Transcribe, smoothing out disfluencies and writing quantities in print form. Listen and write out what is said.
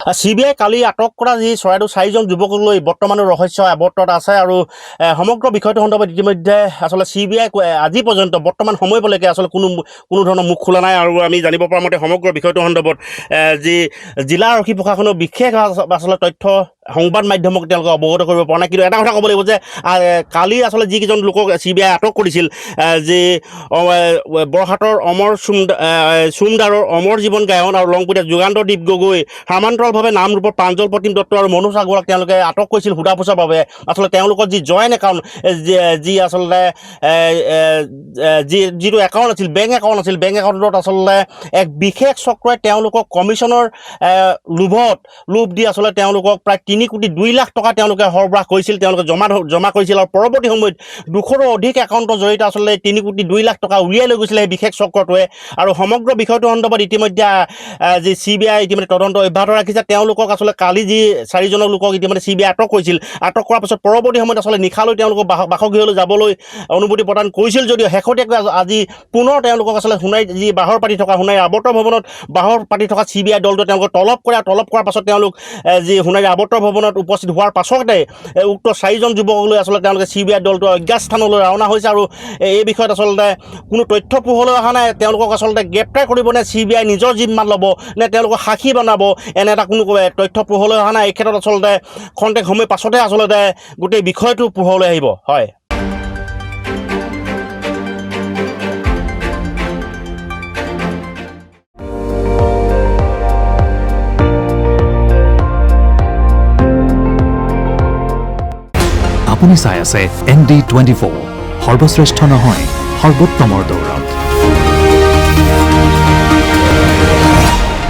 CBI কালি আটক কৰা যি চৰাইদেউ 4জন যুৱকক লৈ বৰ্তমানৰ ৰহস্য আৱৰ্তত আছে আৰু সমগ্ৰ বিষয়টো সন্দৰ্ভত ইতিমধ্যে আচলতে CBI আজি পৰ্যন্ত বৰ্তমান সময়লৈকে আচলতে কোনো ধৰণৰ মুখ খোলা নাই আৰু আমি জানিব পৰা মতে সমগ্ৰ বিষয়টো সন্দৰ্ভত যি জিলা আৰক্ষী প্ৰশাসনৰ বিশেষ আচলতে তথ্য সংবাদ মাধ্যমক তেওঁলোকে অৱগত কৰিব পৰা নাই। কিন্তু এটা কথা ক'ব লাগিব যে কালি আচলতে যিকেইজন লোকক CBI আটক কৰিছিল যি বৰহাটৰ অমৰ চুমদাৰৰ অমৰ জীৱন গায়ন আৰু লংপুৰীয়া যুগান্তৰদ্বীপ গগৈ সমান্তৰালভাৱে নামৰূপৰ প্ৰাঞ্জল প্ৰতিম দত্ত আৰু মনোজ আগৰৱালক তেওঁলোকে আটক কৰিছিল সোধা পোছাৰ বাবে। আচলতে তেওঁলোকৰ যি জইণ্ট একাউণ্ট যি আচলতে যিটো একাউণ্ট আছিল বেংক একাউণ্ট আছিল, বেংক একাউণ্টত আচলতে এক বিশেষ চক্ৰই তেওঁলোকক কমিশ্যনৰ লোভ দি আচলতে তেওঁলোকক প্ৰায় 3 কোটি 2 লাখ টকা তেওঁলোকে সৰবৰাহ কৰিছিল, তেওঁলোকে জমা কৰিছিল আৰু পৰৱৰ্তী সময়ত 200ৰো অধিক একাউণ্টৰ জৰিয়তে আচলতে 3 কোটি 2 লাখ টকা উলিয়াই লৈ গৈছিলে সেই বিশেষ চক্ৰটোৱে। আৰু সমগ্ৰ বিষয়টো সন্দৰ্ভত ইতিমধ্যে যি CBI ইতিমধ্যে তদন্ত অব্যাহত ৰাখিছে। তেওঁলোকক আচলতে কালি যি 4জনৰ লোকক ইতিমধ্যে CBI আটক কৰিছিল, আটক কৰাৰ পাছত পৰৱৰ্তী সময়ত আচলতে নিশালৈ তেওঁলোকক বাসগৃহলৈ যাবলৈ অনুমতি প্ৰদান কৰিছিল যদিও শেহতীয়াকৈ আজি পুনৰ তেওঁলোকক আচলতে সোণাৰীত যি বাহৰ পাতি থকা সোণাৰীৰ আৱৰ্ত ভৱনত বাহৰ পাতি থকা CBI দলটোৱে তেওঁলোকক তলব কৰাৰ পাছত তেওঁলোক যি সোণাৰীৰ আৱৰ্ত ভৱনত উপস্থিত হোৱাৰ পাছতে উক্ত 4জন যুৱকক লৈ আচলতে তেওঁলোকে CBI দলটো অজ্ঞাত স্থানলৈ ৰাওনা হৈছে আৰু এই বিষয়ত আচলতে কোনো তথ্য পোহৰলৈ অহা নাই। তেওঁলোকক আচলতে গ্ৰেপ্তাৰ কৰিব নে CBI নিজৰ জিম্মাত ল'ব নে তেওঁলোকক সাক্ষী বনাব, এনে এটা কোনো তথ্য পোহৰলৈ অহা নাই। এই ক্ষেত্ৰত আচলতে খন্তেক সময় পাছতে আচলতে গোটেই বিষয়টো পোহৰলৈ আহিব। হয়, আপুনি চাই আছে ND24, সৰ্বশ্ৰেষ্ঠ নহয় সৰ্বোত্তমৰ দৌৰত।